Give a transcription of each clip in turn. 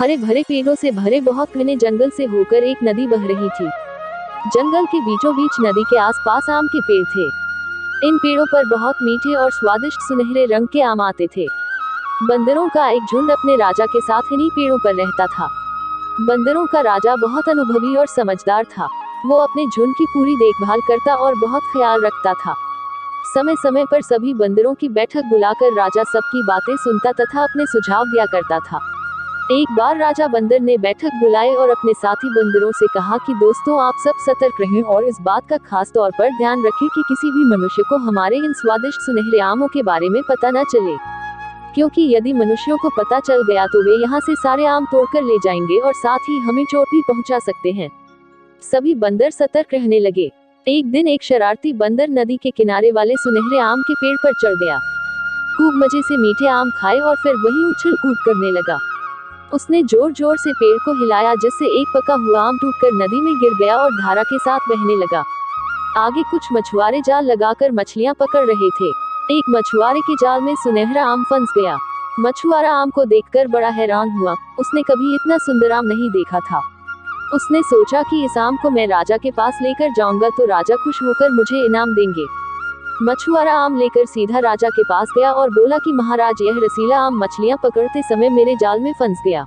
हरे भरे पेड़ों से भरे बहुत घने जंगल से होकर एक नदी बह रही थी। जंगल के बीचों बीच नदी के आसपास आम के पेड़ थे। इन पेड़ों पर बहुत मीठे और स्वादिष्ट सुनहरे रंग के आम आते थे। बंदरों का एक झुंड अपने राजा के साथ इन्हीं पेड़ों पर रहता था। बंदरों का राजा बहुत अनुभवी और समझदार था। वो अपने झुंड की पूरी देखभाल करता और बहुत ख्याल रखता था। समय समय पर सभी बंदरों की बैठक बुलाकर राजा सबकी बातें सुनता तथा अपने सुझाव दिया करता था। एक बार राजा बंदर ने बैठक बुलाई और अपने साथी बंदरों से कहा कि दोस्तों, आप सब सतर्क रहें और इस बात का खास तौर पर ध्यान रखें कि किसी भी मनुष्य को हमारे इन स्वादिष्ट सुनहरे आमों के बारे में पता न चले, क्योंकि यदि मनुष्यों को पता चल गया तो वे यहाँ से सारे आम तोड़कर ले जाएंगे और साथ ही हमें चोट भी पहुँचा सकते हैं। सभी बंदर सतर्क रहने लगे। एक दिन एक शरारती बंदर नदी के किनारे वाले सुनहरे आम के पेड़ पर चढ़ गया। खूब मजे से मीठे आम खाए और फिर वहीं उछल कूद करने लगा। उसने जोर जोर से पेड़ को हिलाया, जिससे एक पका हुआ आम टूटकर नदी में गिर गया और धारा के साथ बहने लगा। आगे कुछ मछुआरे जाल लगाकर मछलियां पकड़ रहे थे। एक मछुआरे के जाल में सुनहरा आम फंस गया। मछुआरा आम को देखकर बड़ा हैरान हुआ। उसने कभी इतना सुंदर आम नहीं देखा था। उसने सोचा कि इस आम को मैं राजा के पास लेकर जाऊंगा तो राजा खुश होकर मुझे इनाम देंगे। मछुआरा आम लेकर सीधा राजा के पास गया और बोला कि महाराज, यह रसीला आम मछलियां पकड़ते समय मेरे जाल में फंस गया।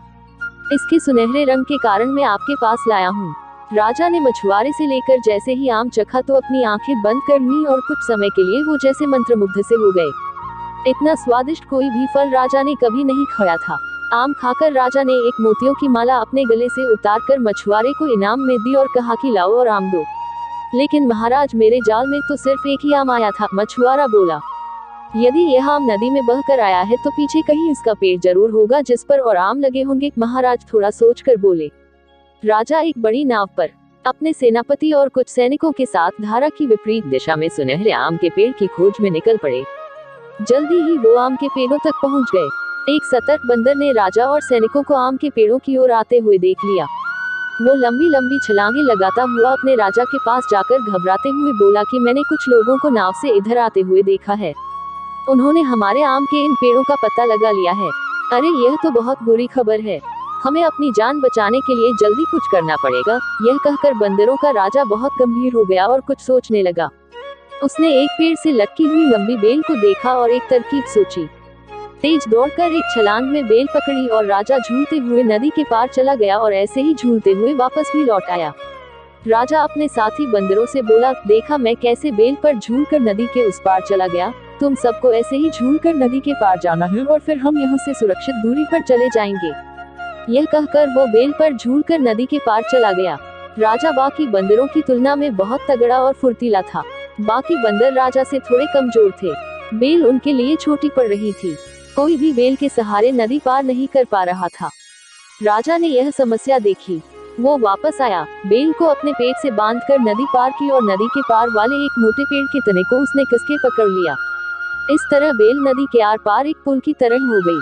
इसके सुनहरे रंग के कारण मैं आपके पास लाया हूँ। राजा ने मछुआरे से लेकर जैसे ही आम चखा तो अपनी आंखें बंद कर ली और कुछ समय के लिए वो जैसे मंत्रमुग्ध से हो गए। इतना स्वादिष्ट कोई भी फल राजा ने कभी नहीं खाया था। आम खाकर राजा ने एक मोतियों की माला अपने गले से उतारकर मछुआरे को इनाम में दी और कहा कि लाओ और आम दो। लेकिन महाराज, मेरे जाल में तो सिर्फ एक ही आम आया था। मछुआरा बोला, यदि यह आम नदी में बहकर आया है तो पीछे कहीं इसका पेड़ जरूर होगा जिस पर और आम लगे होंगे। महाराज थोड़ा सोचकर बोले। राजा एक बड़ी नाव पर अपने सेनापति और कुछ सैनिकों के साथ धारा की विपरीत दिशा में सुनहरे आम के पेड़ की खोज में निकल पड़े। जल्दी ही वो आम के पेड़ों तक पहुंच गए। एक सतर्क बंदर ने राजा और सैनिकों को आम के पेड़ों की ओर आते हुए देख लिया। वो लंबी लंबी छलांगे लगाता हुआ अपने राजा के पास जाकर घबराते हुए बोला कि मैंने कुछ लोगों को नाव से इधर आते हुए देखा है। उन्होंने हमारे आम के इन पेड़ों का पता लगा लिया है। अरे, यह तो बहुत बुरी खबर है। हमें अपनी जान बचाने के लिए जल्दी कुछ करना पड़ेगा। यह कहकर बंदरों का राजा बहुत गंभीर हो गया और कुछ सोचने लगा। उसने एक पेड़ से लटकी हुई लंबी बेल को देखा और एक तरकीब सोची। तेज दौड़कर एक छलांग में बेल पकड़ी और राजा झूलते हुए नदी के पार चला गया और ऐसे ही झूलते हुए वापस भी लौट आया। राजा अपने साथी बंदरों से बोला, देखा मैं कैसे बेल पर झूलकर नदी के उस पार चला गया। तुम सबको ऐसे ही झूलकर नदी के पार जाना है और फिर हम यहाँ से सुरक्षित दूरी पर चले जाएंगे। यह कहकर वो बेल पर झूलकर नदी के पार चला गया। राजा बाकी बंदरों की तुलना में बहुत तगड़ा और फुर्तीला था। बाकी बंदर राजा से थोड़े कमजोर थे। बेल उनके लिए छोटी पड़ रही थी। कोई भी बेल के सहारे नदी पार नहीं कर पा रहा था। राजा ने यह समस्या देखी। वो वापस आया। बेल को अपने पेट से बांधकर नदी पार की और नदी के पार वाले एक मोटे पेड़ के तने को उसने कसके पकड़ लिया। इस तरह बेल नदी के आर पार एक पुल की तरह हो गई।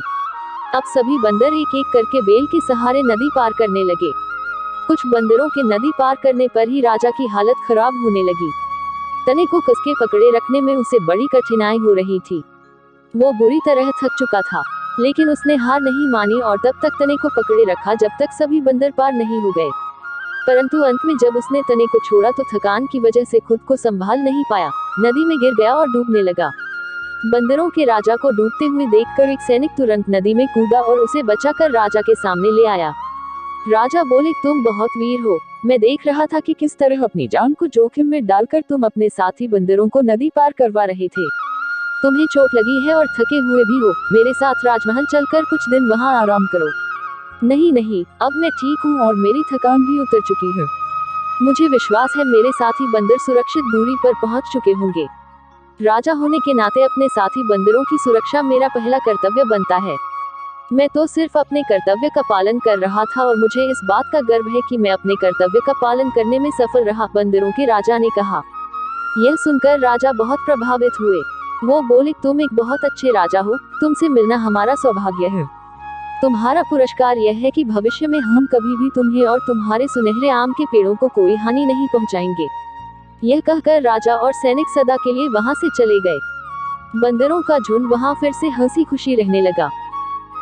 अब सभी बंदर एक एक करके बेल के सहारे नदी पार करने लगे। कुछ बंदरों के नदी पार करने पर ही राजा की हालत खराब होने लगी। तने को कसके पकड़े रखने में उसे बड़ी कठिनाई हो रही थी। वो बुरी तरह थक चुका था, लेकिन उसने हार नहीं मानी और तब तक तने को पकड़े रखा जब तक सभी बंदर पार नहीं हो गए। परंतु अंत में जब उसने तने को छोड़ा तो थकान की वजह से खुद को संभाल नहीं पाया, नदी में गिर गया और डूबने लगा। बंदरों के राजा को डूबते हुए देखकर एक सैनिक तुरंत नदी में कूदा और उसे बचाकर राजा के सामने ले आया। राजा बोले, तुम बहुत वीर हो। मैं देख रहा था कि किस तरह अपनी जान को जोखिम में डालकर तुम अपने साथी बंदरों को नदी पार करवा रहे थे। तुम्हें चोट लगी है और थके हुए भी हो। मेरे साथ राजमहल चलकर कुछ दिन वहां आराम करो। नहीं नहीं, अब मैं ठीक हूँ और मेरी थकान भी उतर चुकी है। मुझे विश्वास है मेरे साथी बंदर सुरक्षित दूरी पर पहुंच चुके होंगे। राजा होने के नाते अपने साथी बंदरों की सुरक्षा मेरा पहला कर्तव्य बनता है। मैं तो सिर्फ अपने कर्तव्य का पालन कर रहा था और मुझे इस बात का गर्व है कि मैं अपने कर्तव्य का पालन करने में सफल रहा, बंदरों के राजा ने कहा। यह सुनकर राजा बहुत प्रभावित हुए। वो बोले, तुम एक बहुत अच्छे राजा हो। तुमसे मिलना हमारा सौभाग्य है। तुम्हारा पुरस्कार यह है कि भविष्य में हम कभी भी तुम्हें और तुम्हारे सुनहरे आम के पेड़ों को कोई हानि नहीं पहुंचाएंगे। यह कहकर राजा और सैनिक सदा के लिए वहां से चले गए। बंदरों का झुंड वहां फिर से हंसी खुशी रहने लगा।